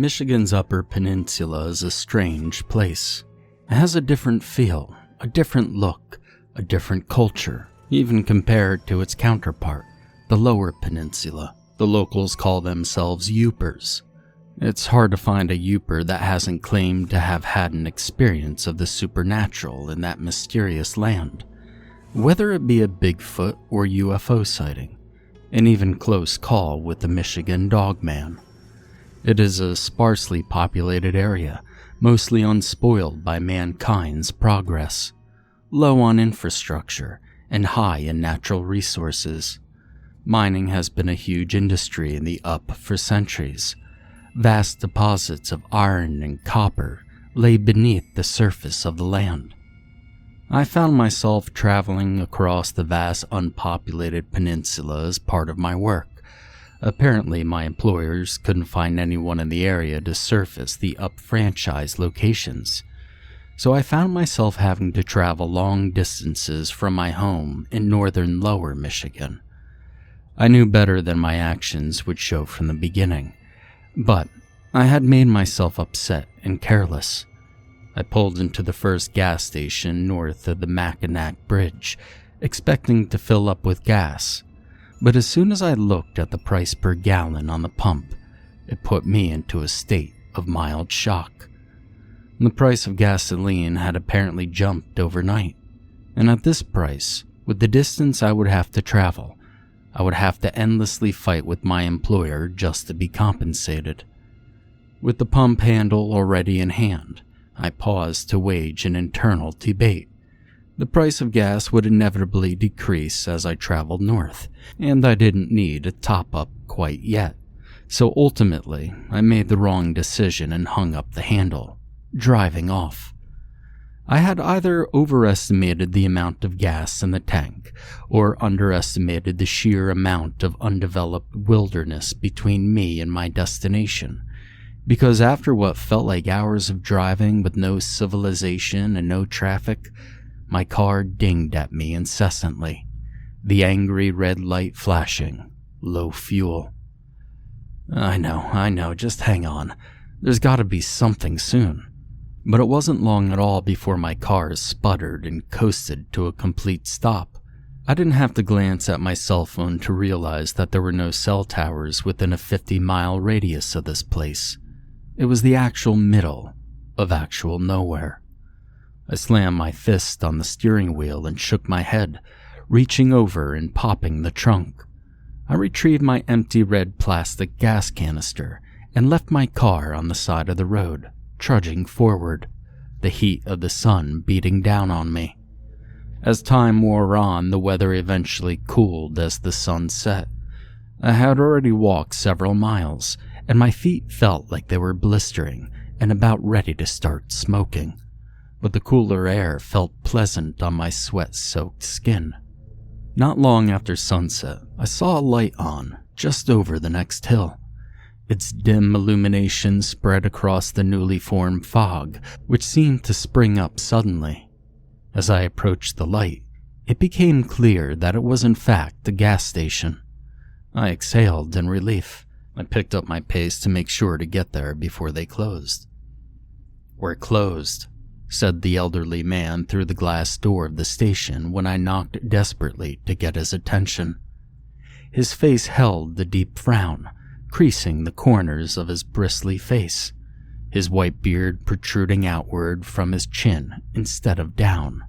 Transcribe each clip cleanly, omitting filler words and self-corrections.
Michigan's Upper Peninsula is a strange place. It has a different feel, a different look, a different culture, even compared to its counterpart, the Lower Peninsula. The locals call themselves Yoopers. It's hard to find a Yooper that hasn't claimed to have had an experience of the supernatural in that mysterious land, whether it be a Bigfoot or UFO sighting, an even close call with the Michigan Dogman. It is a sparsely populated area, mostly unspoiled by mankind's progress, low on infrastructure and high in natural resources. Mining has been a huge industry in the Up for centuries. Vast deposits of iron and copper lay beneath the surface of the land. I found myself traveling across the vast unpopulated peninsula as part of my work. Apparently, my employers couldn't find anyone in the area to surface the Up franchise locations, so I found myself having to travel long distances from my home in northern Lower Michigan. I knew better than my actions would show from the beginning, but I had made myself upset and careless. I pulled into the first gas station north of the Mackinac Bridge, expecting to fill up with gas. But as soon as I looked at the price per gallon on the pump, it put me into a state of mild shock. The price of gasoline had apparently jumped overnight, and at this price, with the distance I would have to travel, I would have to endlessly fight with my employer just to be compensated. With the pump handle already in hand, I paused to wage an internal debate. The price of gas would inevitably decrease as I traveled north, and I didn't need a top-up quite yet. So ultimately, I made the wrong decision and hung up the handle, driving off. I had either overestimated the amount of gas in the tank, or underestimated the sheer amount of undeveloped wilderness between me and my destination. Because after what felt like hours of driving with no civilization and no traffic, my car dinged at me incessantly, the angry red light flashing, low fuel. I know, just hang on. There's gotta be something soon. But it wasn't long at all before my car sputtered and coasted to a complete stop. I didn't have to glance at my cell phone to realize that there were no cell towers within a 50-mile radius of this place. It was the actual middle of actual nowhere. I slammed my fist on the steering wheel and shook my head, reaching over and popping the trunk. I retrieved my empty red plastic gas canister and left my car on the side of the road, trudging forward, the heat of the sun beating down on me. As time wore on, the weather eventually cooled as the sun set. I had already walked several miles, and my feet felt like they were blistering and about ready to start smoking. But the cooler air felt pleasant on my sweat-soaked skin. Not long after sunset, I saw a light on just over the next hill. Its dim illumination spread across the newly formed fog, which seemed to spring up suddenly. As I approached the light, it became clear that it was in fact a gas station. I exhaled in relief. I picked up my pace to make sure to get there before they closed. "We're closed," said the elderly man through the glass door of the station when I knocked desperately to get his attention. His face held the deep frown, creasing the corners of his bristly face, his white beard protruding outward from his chin instead of down.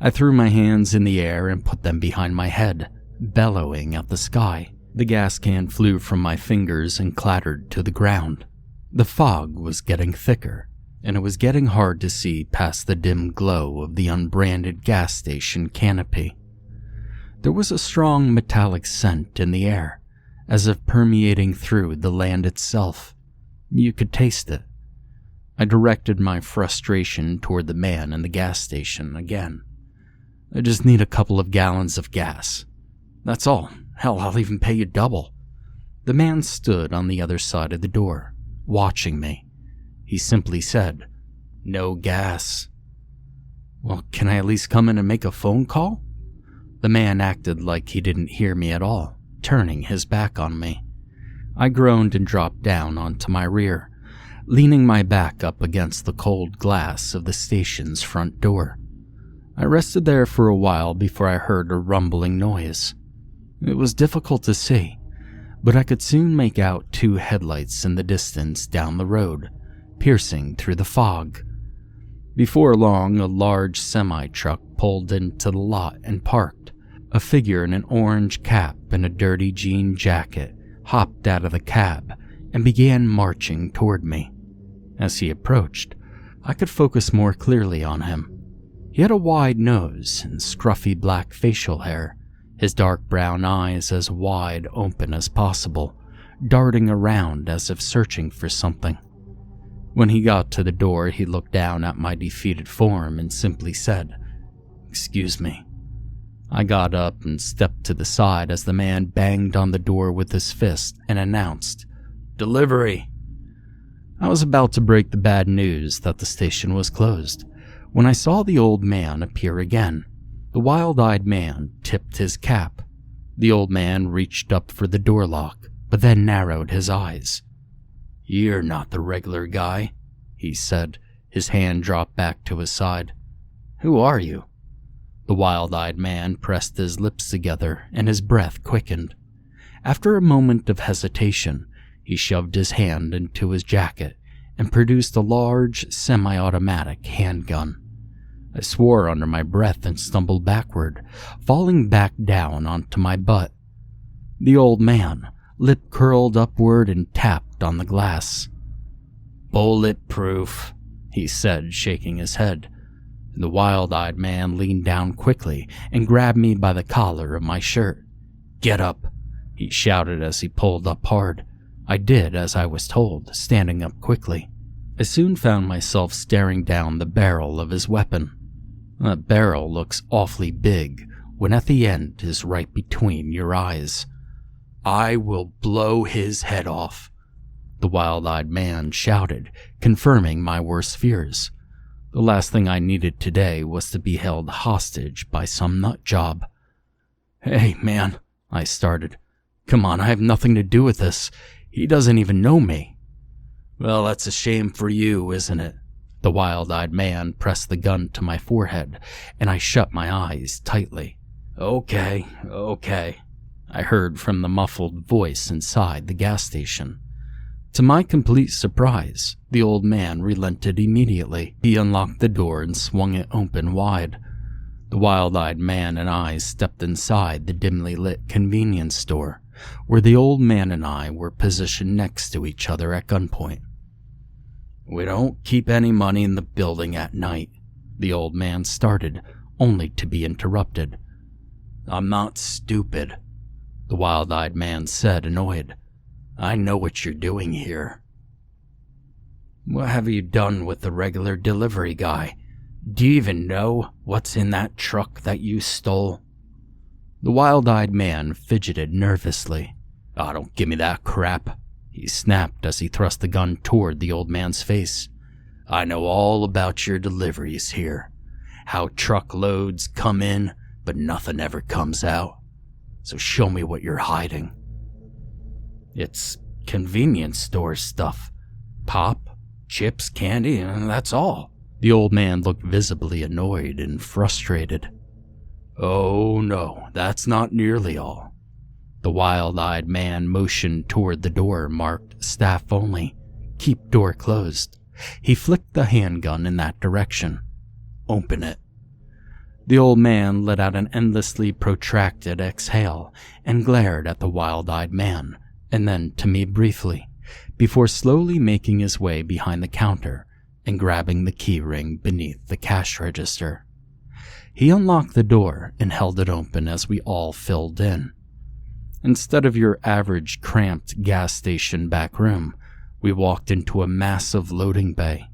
I threw my hands in the air and put them behind my head, bellowing at the sky. The gas can flew from my fingers and clattered to the ground. The fog was getting thicker, and it was getting hard to see past the dim glow of the unbranded gas station canopy. There was a strong metallic scent in the air, as if permeating through the land itself. You could taste it. I directed my frustration toward the man in the gas station again. "I just need a couple of gallons of gas. That's all. Hell, I'll even pay you double." The man stood on the other side of the door, watching me. He simply said, "No gas." "Well, can I at least come in and make a phone call?" The man acted like he didn't hear me at all, turning his back on me. I groaned and dropped down onto my rear, leaning my back up against the cold glass of the station's front door. I rested there for a while before I heard a rumbling noise. It was difficult to see, but I could soon make out 2 headlights in the distance down the road, piercing through the fog. Before long, a large semi-truck pulled into the lot and parked. A figure in an orange cap and a dirty jean jacket hopped out of the cab and began marching toward me. As he approached, I could focus more clearly on him. He had a wide nose and scruffy black facial hair, his dark brown eyes as wide open as possible, darting around as if searching for something. When he got to the door, he looked down at my defeated form and simply said, "Excuse me." I got up and stepped to the side as the man banged on the door with his fist and announced, "Delivery." I was about to break the bad news that the station was closed when I saw the old man appear again. The wild-eyed man tipped his cap. The old man reached up for the door lock, but then narrowed his eyes. "You're not the regular guy," he said. His hand dropped back to his side. "Who are you?" The wild-eyed man pressed his lips together and his breath quickened. After a moment of hesitation, he shoved his hand into his jacket and produced a large, semi-automatic handgun. I swore under my breath and stumbled backward, falling back down onto my butt. The old man, lip curled upward and tapped on the glass. "Bulletproof," he said, shaking his head. The wild-eyed man leaned down quickly and grabbed me by the collar of my shirt. "Get up," he shouted as he pulled up hard. I did as I was told, standing up quickly. I soon found myself staring down the barrel of his weapon. That barrel looks awfully big when at the end is right between your eyes. "I will blow his head off," the wild-eyed man shouted, confirming my worst fears. The last thing I needed today was to be held hostage by some nut job. "Hey, man," I started. "Come on, I have nothing to do with this. He doesn't even know me." "Well, that's a shame for you, isn't it?" The wild-eyed man pressed the gun to my forehead, and I shut my eyes tightly. Okay, I heard from the muffled voice inside the gas station. To my complete surprise, the old man relented immediately. He unlocked the door and swung it open wide. The wild-eyed man and I stepped inside the dimly lit convenience store, where the old man and I were positioned next to each other at gunpoint. "We don't keep any money in the building at night," the old man started, only to be interrupted. "I'm not stupid," the wild-eyed man said, annoyed. "I know what you're doing here." "What have you done with the regular delivery guy? Do you even know what's in that truck that you stole?" The wild-eyed man fidgeted nervously. "Oh, don't give me that crap," he snapped as he thrust the gun toward the old man's face. "I know all about your deliveries here. How truckloads come in, but nothing ever comes out. So show me what you're hiding." "It's convenience store stuff. Pop, chips, candy, and that's all." The old man looked visibly annoyed and frustrated. "Oh no, that's not nearly all." The wild-eyed man motioned toward the door marked "Staff Only. Keep door closed." He flicked the handgun in that direction. "Open it." The old man let out an endlessly protracted exhale and glared at the wild-eyed man, and then to me briefly, before slowly making his way behind the counter and grabbing the key ring beneath the cash register. He unlocked the door and held it open as we all filled in. Instead of your average cramped gas station back room, we walked into a massive loading bay,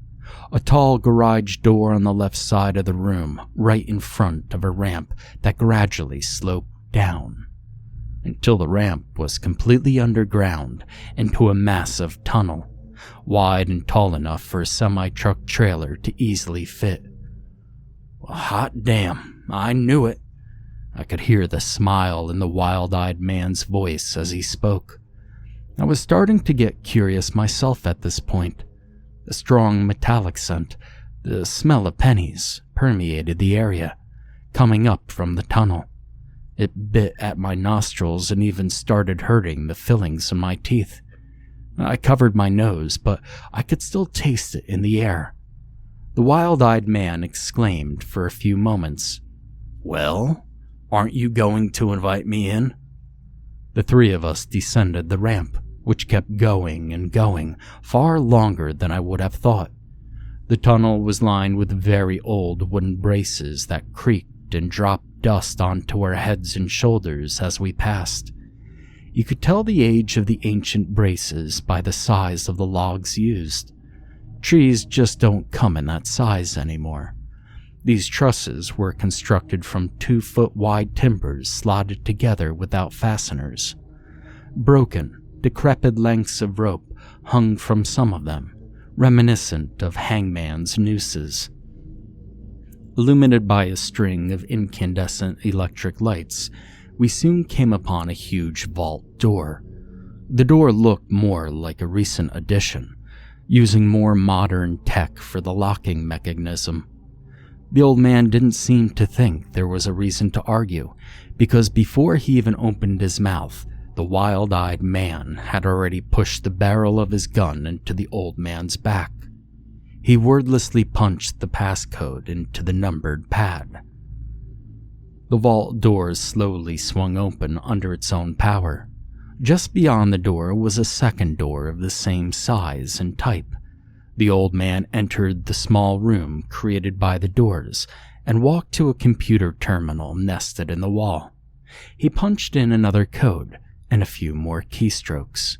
a tall garage door on the left side of the room, right in front of a ramp that gradually sloped down, until the ramp was completely underground into a massive tunnel, wide and tall enough for a semi-truck trailer to easily fit. Well, hot damn, I knew it. I could hear the smile in the wild-eyed man's voice as he spoke. I was starting to get curious myself at this point. A strong metallic scent, the smell of pennies, permeated the area, coming up from the tunnel. It bit at my nostrils and even started hurting the fillings in my teeth. I covered my nose, but I could still taste it in the air. The wild-eyed man exclaimed for a few moments, "Well, aren't you going to invite me in?" The three of us descended the ramp, which kept going and going, far longer than I would have thought. The tunnel was lined with very old wooden braces that creaked and dropped dust onto our heads and shoulders as we passed. You could tell the age of the ancient braces by the size of the logs used. Trees just don't come in that size anymore. These trusses were constructed from 2-foot-wide timbers slotted together without fasteners. Broken, decrepit lengths of rope hung from some of them, reminiscent of hangman's nooses. Illuminated by a string of incandescent electric lights, we soon came upon a huge vault door. The door looked more like a recent addition, using more modern tech for the locking mechanism. The old man didn't seem to think there was a reason to argue, because before he even opened his mouth, the wild-eyed man had already pushed the barrel of his gun into the old man's back. He wordlessly punched the passcode into the numbered pad. The vault doors slowly swung open under its own power. Just beyond the door was a second door of the same size and type. The old man entered the small room created by the doors and walked to a computer terminal nested in the wall. He punched in another code and a few more keystrokes.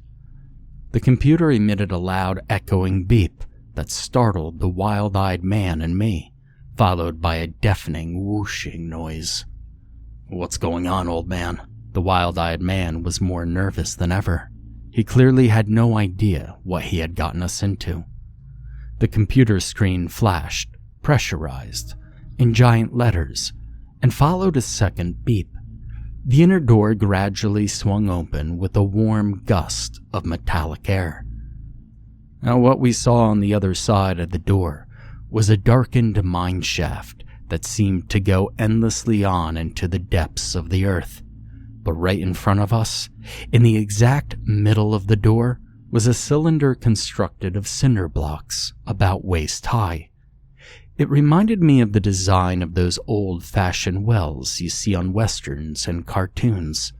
The computer emitted a loud echoing beep that startled the wild-eyed man and me, followed by a deafening whooshing noise. "What's going on, old man?" The wild-eyed man was more nervous than ever. He clearly had no idea what he had gotten us into. The computer screen flashed, pressurized, in giant letters, and followed a second beep. The inner door gradually swung open with a warm gust of metallic air. Now, what we saw on the other side of the door was a darkened mine shaft that seemed to go endlessly on into the depths of the earth. But right in front of us, in the exact middle of the door, was a cylinder constructed of cinder blocks about waist high. It reminded me of the design of those old-fashioned wells you see on westerns and cartoons.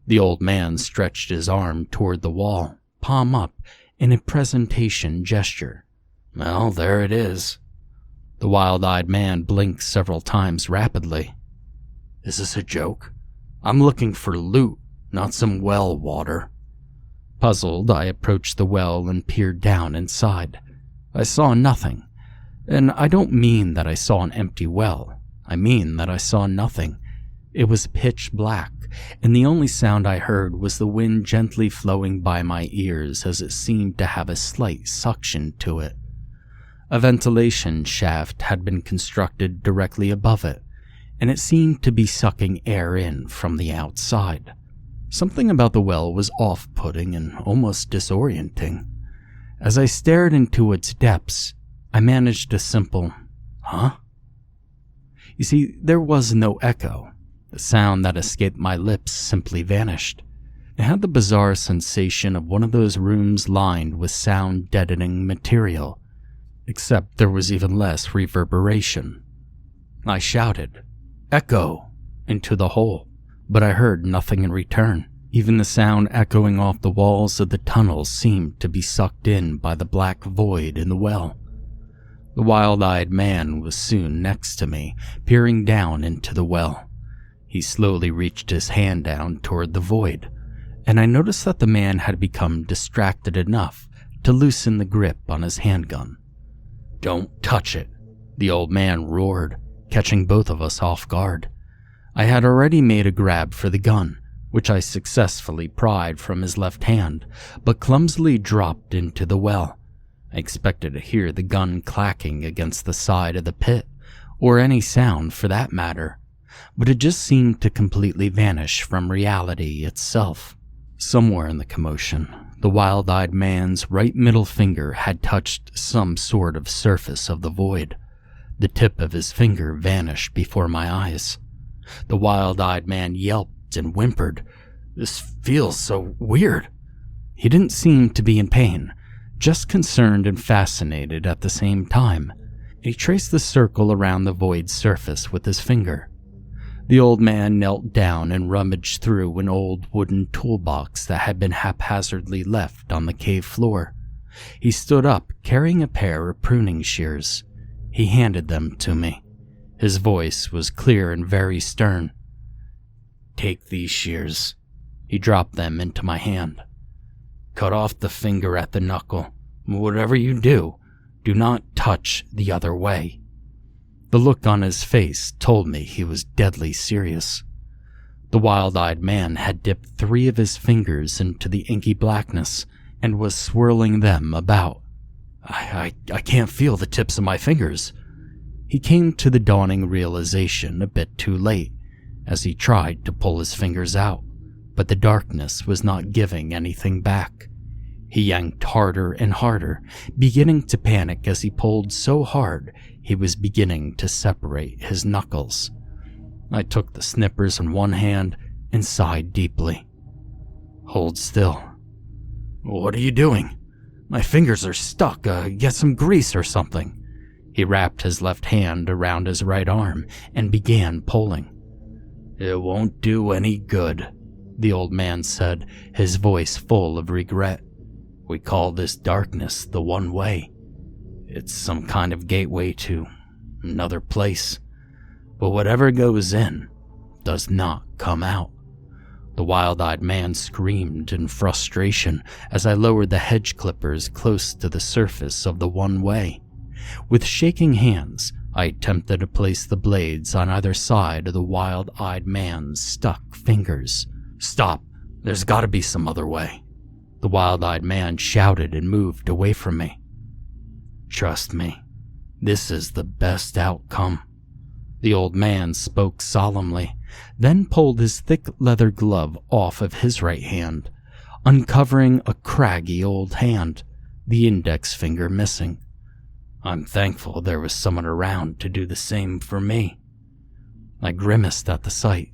The old man stretched his arm toward the wall, palm up, in a presentation gesture. "Well, there it is." The wild-eyed man blinked several times rapidly. "Is this a joke? I'm looking for loot, not some well water." Puzzled, I approached the well and peered down inside. I saw nothing. And I don't mean that I saw an empty well. I mean that I saw nothing. It was pitch black, and the only sound I heard was the wind gently flowing by my ears as it seemed to have a slight suction to it. A ventilation shaft had been constructed directly above it, and it seemed to be sucking air in from the outside. Something about the well was off-putting and almost disorienting. As I stared into its depths, I managed a simple, "Huh?" You see, there was no echo. The sound that escaped my lips simply vanished. It had the bizarre sensation of one of those rooms lined with sound-deadening material, except there was even less reverberation. I shouted, "Echo!" into the hole, but I heard nothing in return. Even the sound echoing off the walls of the tunnel seemed to be sucked in by the black void in the well. The wild-eyed man was soon next to me, peering down into the well. He slowly reached his hand down toward the void, and I noticed that the man had become distracted enough to loosen the grip on his handgun. "Don't touch it," the old man roared, catching both of us off guard. I had already made a grab for the gun, which I successfully pried from his left hand, but clumsily dropped into the well. I expected to hear the gun clacking against the side of the pit, or any sound for that matter, but it just seemed to completely vanish from reality itself. Somewhere in the commotion, the wild-eyed man's right middle finger had touched some sort of surface of the void. The tip of his finger vanished before my eyes. The wild-eyed man yelped and whimpered. "This feels so weird." He didn't seem to be in pain, just concerned and fascinated at the same time. He traced the circle around the void surface with his finger. The old man knelt down and rummaged through an old wooden toolbox that had been haphazardly left on the cave floor. He stood up, carrying a pair of pruning shears. He handed them to me. His voice was clear and very stern. "Take these shears." He dropped them into my hand. "Cut off the finger at the knuckle. Whatever you do, do not touch the other way." The look on his face told me he was deadly serious. The wild-eyed man had dipped 3 of his fingers into the inky blackness and was swirling them about. I can't feel the tips of my fingers." He came to the dawning realization a bit too late as he tried to pull his fingers out, but the darkness was not giving anything back. He yanked harder and harder, beginning to panic as he pulled so hard he was beginning to separate his knuckles. I took the snippers in one hand and sighed deeply. "Hold still." "What are you doing? My fingers are stuck. Get some grease or something." He wrapped his left hand around his right arm and began pulling. "It won't do any good," the old man said, his voice full of regret. "We call this darkness the one way. It's some kind of gateway to another place. But whatever goes in does not come out." The wild-eyed man screamed in frustration as I lowered the hedge clippers close to the surface of the one way. With shaking hands, I attempted to place the blades on either side of the wild-eyed man's stuck fingers. "Stop! There's got to be some other way." The wild-eyed man shouted and moved away from me. "Trust me, this is the best outcome." The old man spoke solemnly, then pulled his thick leather glove off of his right hand, uncovering a craggy old hand, the index finger missing. I'm thankful there was someone around to do the same for me. I grimaced at the sight.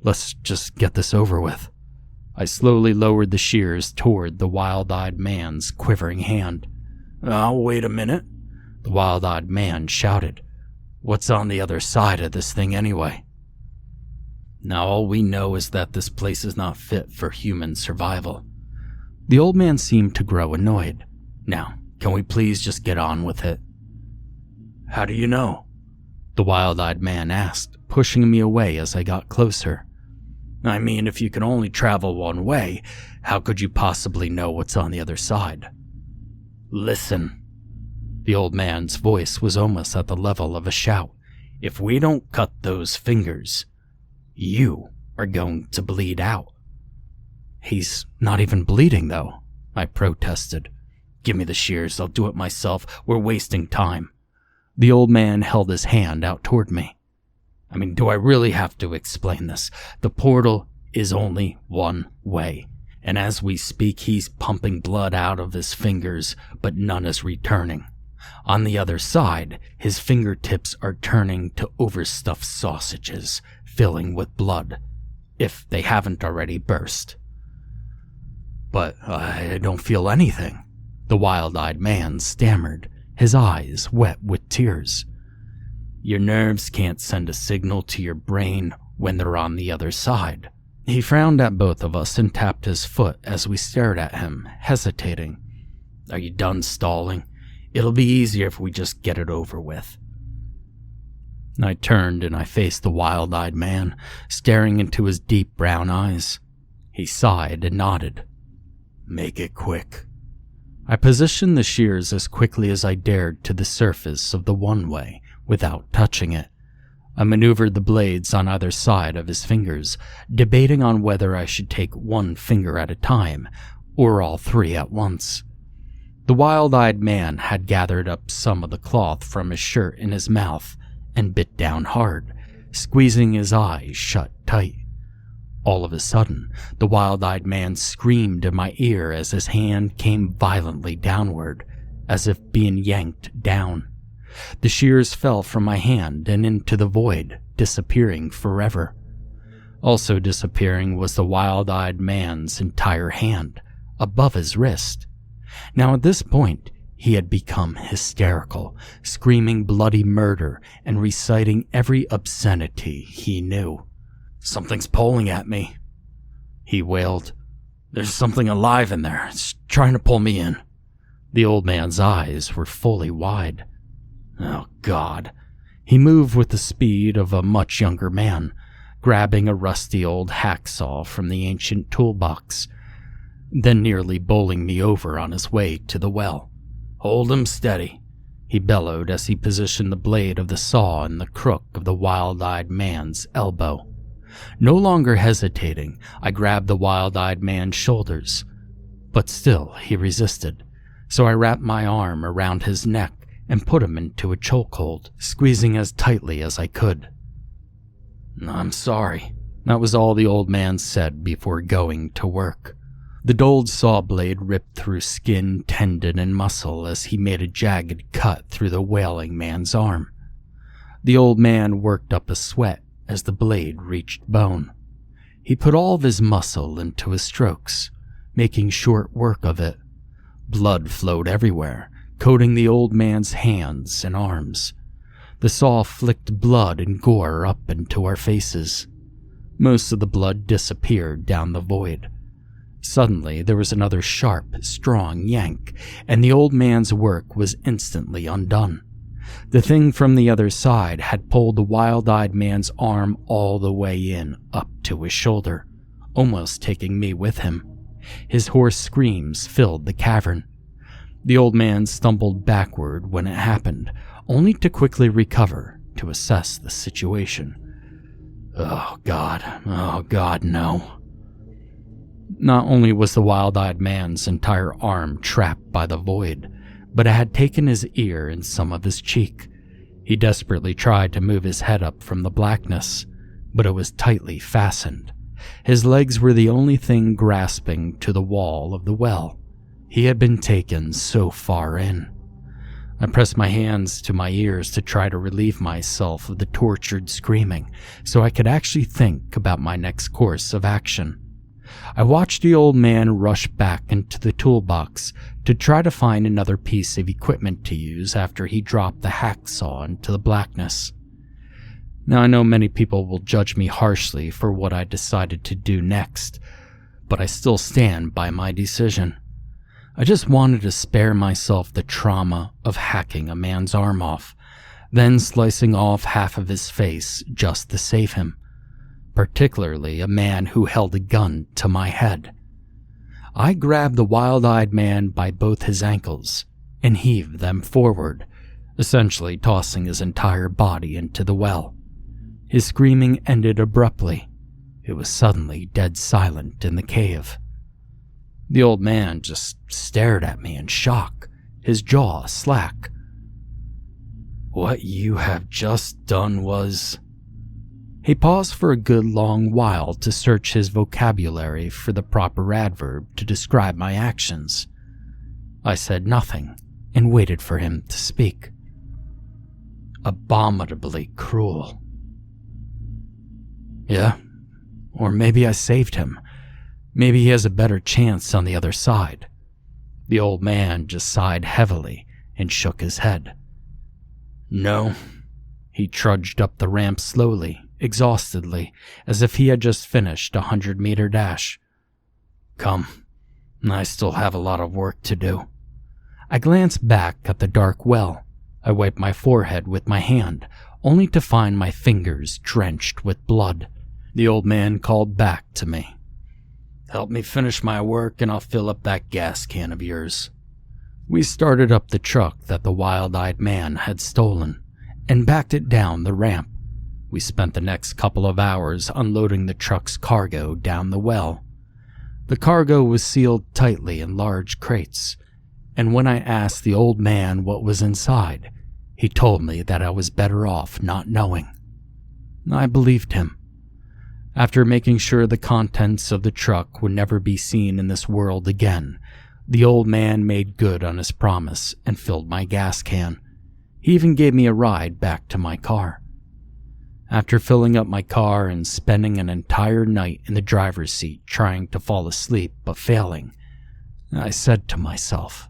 "Let's just get this over with." I slowly lowered the shears toward the wild-eyed man's quivering hand. Wait a minute," the wild-eyed man shouted. "What's on the other side of this thing anyway?" "Now all we know is that this place is not fit for human survival." The old man seemed to grow annoyed. "Now, can we please just get on with it?" "How do you know?" the wild-eyed man asked, pushing me away as I got closer. "I mean, if you can only travel one way, how could you possibly know what's on the other side?" "Listen." The old man's voice was almost at the level of a shout. "If we don't cut those fingers, you are going to bleed out." "He's not even bleeding, though," I protested. "Give me the shears, I'll do it myself. We're wasting time." The old man held his hand out toward me. I mean, do I really have to explain this? The portal is only one way, and as we speak, he's pumping blood out of his fingers, but none is returning. On the other side, his fingertips are turning to overstuffed sausages, filling with blood, if they haven't already burst. "But I don't feel anything," the wild-eyed man stammered, his eyes wet with tears. "Your nerves can't send a signal to your brain when they're on the other side." He frowned at both of us and tapped his foot as we stared at him, hesitating. "Are you done stalling? It'll be easier if we just get it over with." I turned and I faced the wild-eyed man, staring into his deep brown eyes. He sighed and nodded. "Make it quick." I positioned the shears as quickly as I dared to the surface of the one-way without touching it. I maneuvered the blades on either side of his fingers, debating on whether I should take one finger at a time or all 3 at once. The wild-eyed man had gathered up some of the cloth from his shirt in his mouth and bit down hard, squeezing his eyes shut tight. All of a sudden, the wild-eyed man screamed in my ear as his hand came violently downward, as if being yanked down. The shears fell from my hand and into the void, disappearing forever. Also disappearing was the wild-eyed man's entire hand, above his wrist. Now at this point, he had become hysterical, screaming bloody murder and reciting every obscenity he knew. "Something's pulling at me," he wailed. "There's something alive in there. It's trying to pull me in." The old man's eyes were fully wide. Oh, God. He moved with the speed of a much younger man, grabbing a rusty old hacksaw from the ancient toolbox, then nearly bowling me over on his way to the well. "Hold him steady," he bellowed as he positioned the blade of the saw in the crook of the wild-eyed man's elbow. No longer hesitating, I grabbed the wild-eyed man's shoulders, but still he resisted, so I wrapped my arm around his neck and put him into a chokehold, squeezing as tightly as I could. "I'm sorry," that was all the old man said before going to work. The dulled saw blade ripped through skin, tendon, and muscle as he made a jagged cut through the wailing man's arm. The old man worked up a sweat as the blade reached bone. He put all of his muscle into his strokes, making short work of it. Blood flowed everywhere, coating the old man's hands and arms. The saw flicked blood and gore up into our faces. Most of the blood disappeared down the void. Suddenly, there was another sharp, strong yank, and the old man's work was instantly undone. The thing from the other side had pulled the wild-eyed man's arm all the way in, up to his shoulder, almost taking me with him. His hoarse screams filled the cavern. The old man stumbled backward when it happened, only to quickly recover to assess the situation. Oh God, no. Not only was the wild-eyed man's entire arm trapped by the void, but it had taken his ear and some of his cheek. He desperately tried to move his head up from the blackness, but it was tightly fastened. His legs were the only thing grasping to the wall of the well. He had been taken so far in. I pressed my hands to my ears to try to relieve myself of the tortured screaming, so I could actually think about my next course of action. I watched the old man rush back into the toolbox to try to find another piece of equipment to use after he dropped the hacksaw into the blackness. Now I know many people will judge me harshly for what I decided to do next, but I still stand by my decision. I just wanted to spare myself the trauma of hacking a man's arm off, then slicing off half of his face just to save him, particularly a man who held a gun to my head. I grabbed the wild-eyed man by both his ankles and heaved them forward, essentially tossing his entire body into the well. His screaming ended abruptly. It was suddenly dead silent in the cave. The old man just stared at me in shock, his jaw slack. "What you have just done was..." He paused for a good long while to search his vocabulary for the proper adverb to describe my actions. I said nothing and waited for him to speak. "Abominably cruel." "Yeah, or maybe I saved him. Maybe he has a better chance on the other side." The old man just sighed heavily and shook his head. "No." He trudged up the ramp slowly, exhaustedly, as if he had just finished a 100-meter dash. "Come, I still have a lot of work to do." I glanced back at the dark well. I wiped my forehead with my hand, only to find my fingers drenched with blood. The old man called back to me. "Help me finish my work and I'll fill up that gas can of yours." We started up the truck that the wild-eyed man had stolen and backed it down the ramp. We spent the next couple of hours unloading the truck's cargo down the well. The cargo was sealed tightly in large crates, and when I asked the old man what was inside, he told me that I was better off not knowing. I believed him. After making sure the contents of the truck would never be seen in this world again, the old man made good on his promise and filled my gas can. He even gave me a ride back to my car. After filling up my car and spending an entire night in the driver's seat trying to fall asleep but failing, I said to myself,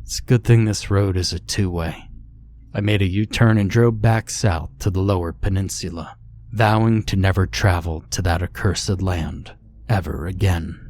"It's a good thing this road is a two-way." I made a U-turn and drove back south to the lower peninsula, vowing to never travel to that accursed land ever again.